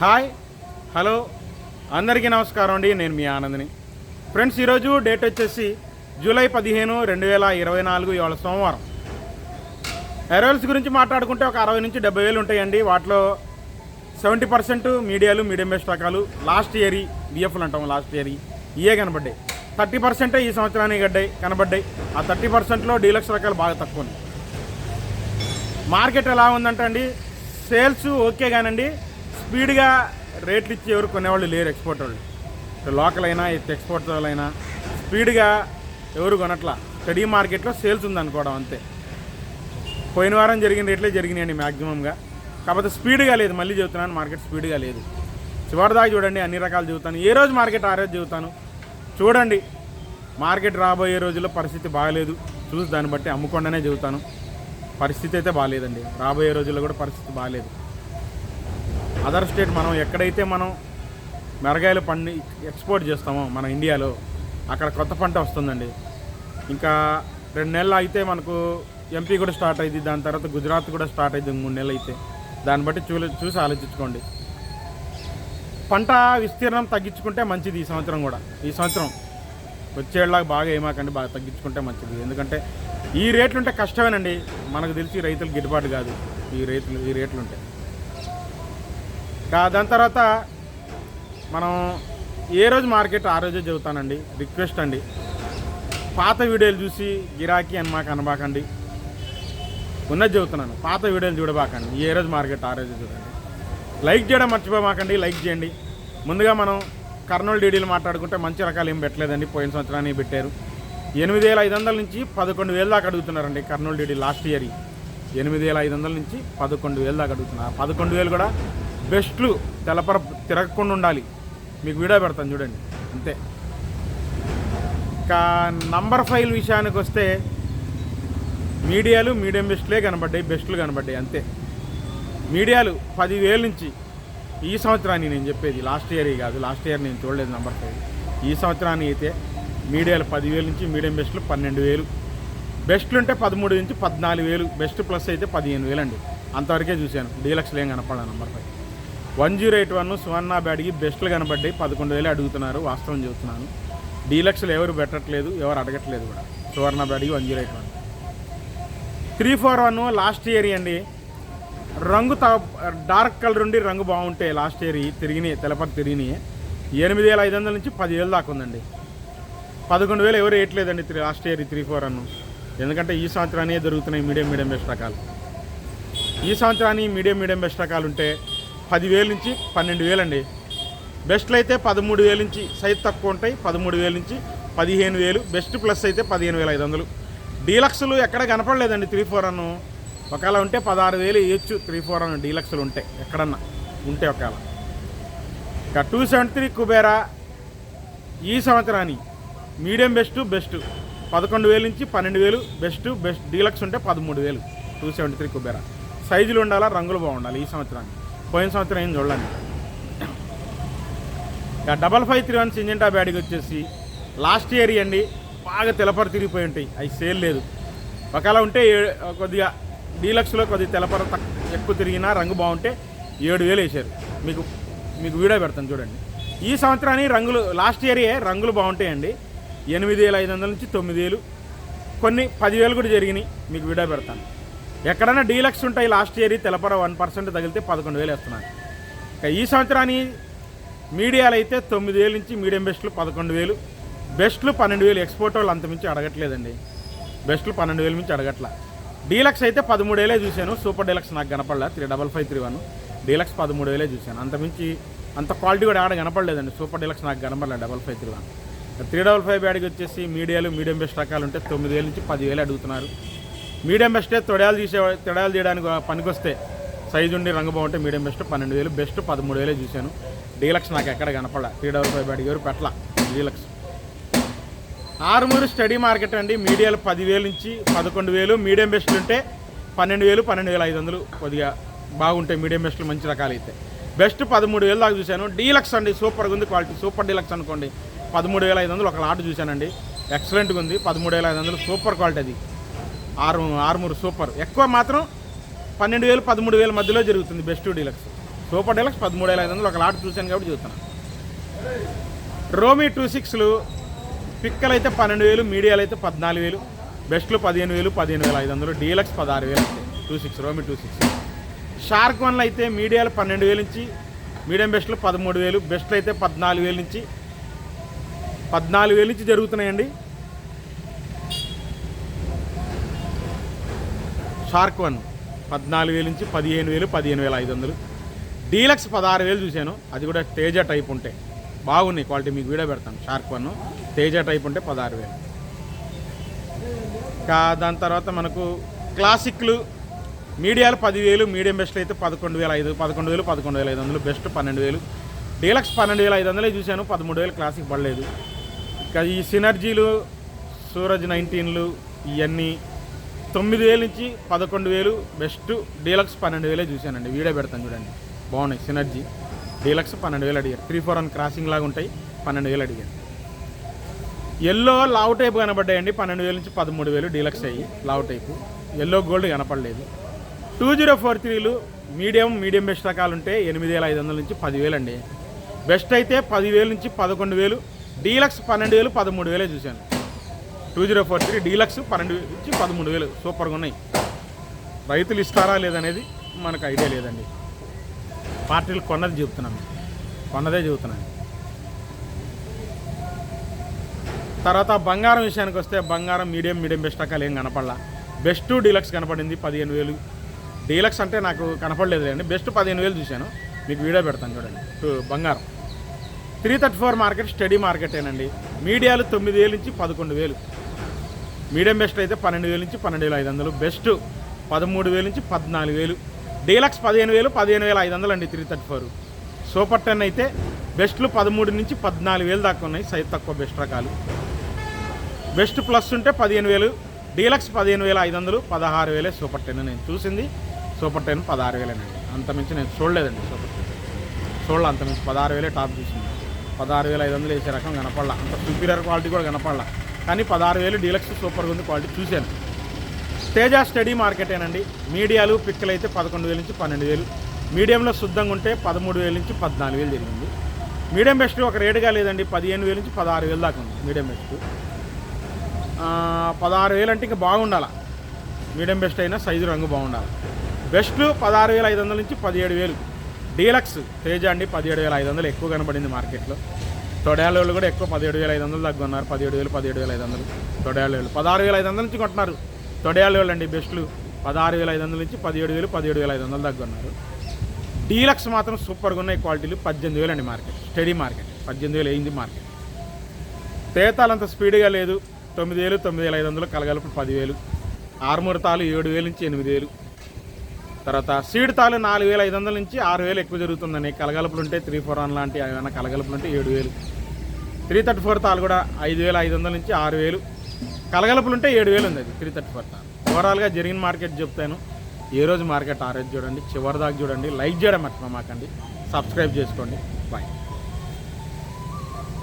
Hi hello అందరికీ నమస్కారం అండి. నేను మీ ఆనంద్ని. ఫ్రెండ్స్, ఈరోజు డేట్ వచ్చేసి జూలై 15, 2024. ఇవాళ సోమవారం. ఎరోల్స్ గురించి మాట్లాడుకుంటే ఒక 60 నుంచి 70 వేలు ఉంటాయండి. వాటిలో 70% మీడియాలు, మీడియం బెస్ట్ రకాలు, లాస్ట్ ఇయర్ బిఎఫ్లు అంటాం, లాస్ట్ ఇయర్ ఇయే కనబడ్డాయి. 30% ఈ సంవత్సరానికి కనబడ్డాయి. ఆ 30%లో డీలక్స్ రకాలు బాగా తక్కువ ఉన్నాయి. మార్కెట్ ఎలా ఉందంటే అండి, సేల్స్ ఓకే కానండి, స్పీడ్గా రేట్లు ఇచ్చి ఎవరు కొనేవాళ్ళు లేరు. ఎక్స్పోర్ట్ వాళ్ళు, లోకల్ అయినా ఎక్స్పోర్ట్ వాళ్ళైనా స్పీడ్గా ఎవరు కొనట్లా. స్టడీ మార్కెట్లో సేల్స్ ఉందనుకోవడం అంతే. పోయిన వారం జరిగిన రేట్లే జరిగినాయండి మ్యాక్సిమంగా. కాకపోతే స్పీడ్గా లేదు. మళ్ళీ చెబుతున్నాను, మార్కెట్ స్పీడ్గా లేదు. చివరిదాకా చూడండి, అన్ని రకాలు చెబుతాను. ఏ రోజు మార్కెట్ ఆ రోజు చెబుతాను. చూడండి, మార్కెట్ రాబోయే రోజుల్లో పరిస్థితి బాగలేదు. చూసి దాన్ని బట్టి అమ్ముకుండానే చెబుతాను. పరిస్థితి అయితే బాగాలేదండి. రాబోయే రోజుల్లో కూడా పరిస్థితి బాగాలేదు. అదర్ స్టేట్, మనం ఎక్కడైతే మనం మిరగాయలు ఎక్స్పోర్ట్ చేస్తామో మన ఇండియాలో, అక్కడ కొత్త పంట వస్తుందండి. ఇంకా 2 నెలలు అయితే మనకు ఎంపీ కూడా స్టార్ట్ అయింది. దాని తర్వాత గుజరాత్ కూడా స్టార్ట్ అయింది 3 నెలలు అయితే. దాన్ని బట్టి చూసి ఆలోచించుకోండి. పంట విస్తీర్ణం తగ్గించుకుంటే మంచిది. ఈ సంవత్సరం కూడా, ఈ సంవత్సరం వచ్చేలాగా బాగా ఏమాకండి, బాగా తగ్గించుకుంటే మంచిది. ఎందుకంటే ఈ రేట్లు ఉంటే కష్టమేనండి. మనకు తెలిసి రైతులకు గిట్టుబాటు కాదు ఈ రేట్లు ఉంటే. దాని తర్వాత మనం ఏ రోజు మార్కెట్ ఆ రోజే చెబుతానండి. రిక్వెస్ట్ అండి, పాత వీడియోలు చూసి గిరాకీ అని మాకు అనబాకండి. ఉన్నది చెబుతున్నాను, పాత వీడియోలు చూడబాకండి. ఏ రోజు మార్కెట్ ఆ రోజే చూడండి. లైక్ చేయడం మర్చిపోమాకండి, లైక్ చేయండి. ముందుగా మనం కర్నూలు డీడీలు మాట్లాడుకుంటే మంచి రకాలు ఏం పెట్టలేదండి. పోయిన సంవత్సరాన్ని పెట్టారు. 8,500 నుంచి 11,000 దాకా అడుగుతున్నారండి కర్నూలు డీడీ. లాస్ట్ ఇయర్ 8,500 నుంచి 11,000 దాకా అడుగుతున్నారు. 11,000 కూడా బెస్ట్లు తెలపర తిరగకుండా ఉండాలి. మీకు వీడియో పెడతాను చూడండి, అంతే. ఇంకా నంబర్ 5 విషయానికి వస్తే మీడియాలు, మీడియం బెస్ట్లే కనబడ్డాయి, బెస్ట్లు కనబడ్డాయి అంతే. మీడియాలు 10,000 నుంచి ఈ సంవత్సరాన్ని నేను చెప్పేది, లాస్ట్ ఇయర్ కాదు. లాస్ట్ ఇయర్ నేను చూడలేదు నంబర్ 5. ఈ సంవత్సరాన్ని అయితే మీడియాలు 10,000 నుంచి, మీడియం బెస్ట్లు 12,000, బెస్ట్లు ఉంటే 13 నుంచి 14,000, బెస్ట్ ప్లస్ అయితే 15,000 అండి. అంతవరకే చూశాను. డీలక్స్లు ఏం కనపడా నంబర్ 5. 1081 సువర్ణ బ్యాడ్కి బెస్ట్లు కనబడ్డాయి. 11,000 అడుగుతున్నారు. వాస్తవం చెబుతున్నాను. డీలక్స్లు ఎవరు పెట్టట్లేదు, ఎవరు అడగట్లేదు కూడా. సువర్ణ బ్యాడ్కి 1081. 341 లాస్ట్ ఇయర్ అండి. రంగు డార్క్ కలర్ ఉండి రంగు బాగుంటే లాస్ట్ ఇయర్ తిరిగినాయి, తెలపతి తిరిగినాయి. 8,500 నుంచి 10,000 దాకా ఉందండి. 11,000 ఎవరు వేయట్లేదండి లాస్ట్ ఇయర్ 341. ఎందుకంటే ఈ సంవత్సరాన్ని దొరుకుతున్నాయి మీడియం బెస్ట్ రకాలు. ఈ సంవత్సరాన్ని మీడియం బెస్ట్ రకాలు ఉంటే 10,000 నుంచి 12,000 అండి. బెస్ట్లు అయితే 13,000 నుంచి, సైజ్ తక్కువ ఉంటాయి 13,000 నుంచి 15,000, బెస్ట్ ప్లస్ అయితే 15,500. డీలక్స్లు ఎక్కడ కనపడలేదండి 341. ఒకవేళ ఉంటే 16,000 వేయచ్చు 341 డీలక్స్లు ఉంటే, ఎక్కడన్నా ఉంటే ఒకవేళ. ఇక 273 కుబేరా ఈ సంవత్సరాన్ని మీడియం బెస్ట్ 11,000 నుంచి 12,000, బెస్ట్ డీలక్స్ ఉంటే 13,000. 273 కుబేరా సైజులు ఉండాలా, రంగులు బాగుండాలి. ఈ సంవత్సరాన్ని, పోయిన సంవత్సరం ఏం చూడండి. ఇక 5531 సింజెంటా బ్యాడ్కి వచ్చేసి లాస్ట్ ఇయర్ అండి. బాగా తెలపర తిరిగిపోయి ఉంటాయి, అవి సేల్ లేదు. ఒకవేళ ఉంటే కొద్దిగా డీలక్స్లో కొద్దిగా తెలపర ఎక్కువ తిరిగినా రంగు బాగుంటే 7,000 వేసారు. మీకు వీడియో పెడతాను చూడండి. ఈ సంవత్సరాన్ని రంగులు, లాస్ట్ ఇయరే రంగులు బాగుంటాయండి. 8,500 నుంచి 9,000, కొన్ని 10,000 కూడా జరిగినాయి. మీకు వీడియో పెడతాను. ఎక్కడైనా డీలక్స్ ఉంటాయి లాస్ట్ ఇయర్ తెలపర 1% తగిలితే 11,000 వేస్తున్నాను. ఇక ఈ సంవత్సరాన్ని మీడియాలు అయితే 9,000 నుంచి, మీడియం బెస్ట్లు 11,000, బెస్ట్లు 12,000. ఎక్స్పోర్ట్ వాళ్ళు అంతమించి అడగట్లేదండి. బెస్ట్లు 12,000 నుంచి అడగట్లా. డీలక్స్ అయితే 13,000 చూశాను. సూపర్ డీలక్స్ నాకు కనపడలే. 35531 డీలక్స్ 13,000 చూశాను. అంతమించి అంత క్వాలిటీ కూడా ఆడ కనపడలేదండి. సూపర్ డీలక్స్ నాకు కనపడలేదు 5531. 355 బ్యాడ్కి వచ్చేసి మీడియాలు, మీడియం బెస్ట్ రకాలు ఉంటే 9,000 నుంచి 10,000 అడుగుతున్నారు. మీడియం బెస్టే తొడయాలు తీయడానికి పనికొస్తే, సైజు ఉండి రంగు బాగుంటే మీడియం బెస్ట్ 12,000, బెస్ట్ 13,000 చూశాను. డీలక్స్ నాకు ఎక్కడ కనపడ. 355 బ్యాడ్కి ఎవరు పెట్టల డీలక్స్. ఆరుమూరు స్టడీ మార్కెట్ అండి. మీడియాలు 10,000 నుంచి 11,000, మీడియం బెస్ట్లు ఉంటే 12,000, 12,500 కొద్దిగా బాగుంటాయి మీడియం బెస్ట్లు మంచి రకాలు అయితే. బెస్ట్ 13,000 దాకా చూశాను. డీలక్స్ అండి, సూపర్గా ఉంది క్వాలిటీ. సూపర్ డీలక్స్ అనుకోండి 13,500 ఒక లాట్ చూశానండి. ఎక్సలెంట్గా ఉంది. 13,500 సూపర్ క్వాలిటీ. అది ఆరుమూరు సూపర్. ఎక్కువ మాత్రం 12,000 13,000 మధ్యలో జరుగుతుంది బెస్ట్ డీలక్స్. సూపర్ డీలక్స్ 13,500 ఒక లాట్ చూశాను కాబట్టి చూస్తున్నాను. రోమీ 26లు పిక్కలు అయితే 12,000, మీడియాలు అయితే 14,000, బెస్ట్లు 15,000, 15,500, డీలక్స్ 16,000 అయితే 26 రోమీ 26. షార్క్ 1లు అయితే మీడియాలు 12,000 నుంచి, మీడియం బెస్ట్లు 13,000, బెస్ట్లు అయితే 14,000 నుంచి జరుగుతున్నాయండి. షార్క్ 1 14,000 నుంచి 15,000, 15,500, డీలక్స్ 16,000 చూశాను. అది కూడా తేజ టైప్ ఉంటే బాగున్నాయి క్వాలిటీ, మీకు వీడియో పెడతాను. షార్క్ 1 తేజ టైప్ ఉంటే 16,000. ఇంకా దాని తర్వాత మనకు క్లాసిక్లు మీడియాలు 10,000, మీడియం బెస్ట్లు అయితే 11,500, 11,500, బెస్ట్ 12,000, డీలక్స్ 12,500 చూశాను. 13,000 క్లాసిక్ పడలేదు. ఇంకా ఈ సినర్జీలు, సూరజ్ 19లు ఇవన్నీ 9,000 నుంచి 11,000, బెస్ట్ డీలక్స్ 12,000 చూశానండి. వీడియో పెడతాను చూడండి, బాగున్నాయి. సినర్జీ డీలక్స్ 12,000 అడిగారు. 3-4 క్రాసింగ్ లాగా ఉంటాయి, 12,000 అడిగారు. ఎల్లో లావ్ టైప్ కనబడ్డాయండి, 12,000 నుంచి 13,000 డీలక్స్ అయ్యి. లావ్ టైపు ఎల్లో గోల్డ్ కనపడలేదు. 2043లు మీడియం బెస్ట్ రకాలు ఉంటే 8,500 నుంచి 10,000 అండి. బెస్ట్ అయితే 10,000 నుంచి 11,000, డీలక్స్ 12,000, 13,000 చూశాను. 2043 డీలక్స్ 12,000 నుంచి 13,000 సూపర్గా ఉన్నాయి. రైతులు ఇస్తారా లేదనేది మనకు ఐడియా లేదండి. పార్టీలు కొన్నదే చెబుతున్నాను. తర్వాత బంగారం విషయానికి వస్తే బంగారం మీడియం బెస్ట్ రకాలు ఏం కనపడలా. బెస్ట్ డీలక్స్ కనపడింది 15,000. డీలక్స్ అంటే నాకు కనపడలేదు అండి. బెస్ట్ 15,000 చూశాను, మీకు వీడియో పెడతాను చూడండి. బంగారం 334 మార్కెట్ స్టడీ మార్కెటేనండి. మీడియాలు 9,000 నుంచి 11,000, మీడియం బెస్ట్ అయితే 12,000 నుంచి 12,500, బెస్ట్ 13,000 నుంచి 14,000, డీలక్స్ 15,000, 15,500 అండి. 334 సూపర్ 10 అయితే బెస్ట్లు 13 నుంచి 14,000 దాకా ఉన్నాయి. సైజ్ తక్కువ బెస్ట్ రకాలు. బెస్ట్ ప్లస్ ఉంటే 15,000, డీలక్స్ 15,500, 16,000 సూపర్ 10 నేను చూసింది. సూపర్ 10 16,000 అండి. అంతమించి నేను చూడలేదండి. సూపర్ 10 అంతమించి 16,000 టాప్ చూసింది. 16,500 వేసే రకం కనపడలా. అంత సుపీరియర్ క్వాలిటీ కూడా కనపడలా. కానీ 16,000 డీలక్స్ సూపర్గా ఉంది క్వాలిటీ చూశాను. తేజ స్టడీ మార్కెటేనండి. మీడియాలు పిక్కలు అయితే 11,000 నుంచి 12,000, మీడియంలో శుద్ధంగా ఉంటే 13,000 నుంచి 14,000 జరిగింది. మీడియం బెస్ట్ ఒక రేటుగా లేదండి, 15,000 నుంచి 16,000 దాకా ఉంది మీడియం బెస్ట్. 16,000 అంటే ఇంకా బాగుండాలి. మీడియం బెస్ట్ అయినా సైజు రంగు బాగుండాలి. బెస్ట్ 16,500 నుంచి 17,000, డీలక్స్ తేజ అండి 17,500 ఎక్కువ కనబడింది మార్కెట్లో. తొడయాళ్ళు కూడా ఎక్కువ 17,500 దాకా ఉన్నారు. 17,500 తొడయాళ్ళు 16,500 నుంచి కొంటున్నారు. తొడయాళ్ళు అండి బెస్ట్లు 16,500 నుంచి 17,500 దాకా ఉన్నారు. డీలక్స్ మాత్రం సూపర్గా ఉన్నాయి క్వాలిటీలు. 18,000 అండి మార్కెట్, స్టడీ మార్కెట్ 18,000 అయింది మార్కెట్. తేతాలంత స్పీడ్గా లేదు. 9,000, 9,500, కలగలుపు 10,000, ఆర్మూర్ తాలు 7,000 నుంచి 8,000. తర్వాత సీడ్ తాలు 4,500 నుంచి 6,000 ఎక్కువ జరుగుతుందండి. కలగలుపులు ఉంటే 3-4 లాంటి ఏమైనా కలగలుపులు ఉంటే 7,000. 334 తాలు కూడా 5,500 నుంచి 6,000. కలగలుపులు ఉంటే 7,000 ఉంది. అది 334 తాలు. ఓవరాల్గా జరిగిన మార్కెట్ చెప్తాను. ఏ రోజు మార్కెట్ ఆ రోజు చూడండి, చివరి దాకా చూడండి. లైక్ చేయడం మర్చిపోమాకండి, సబ్స్క్రైబ్ చేసుకోండి. బాయ్.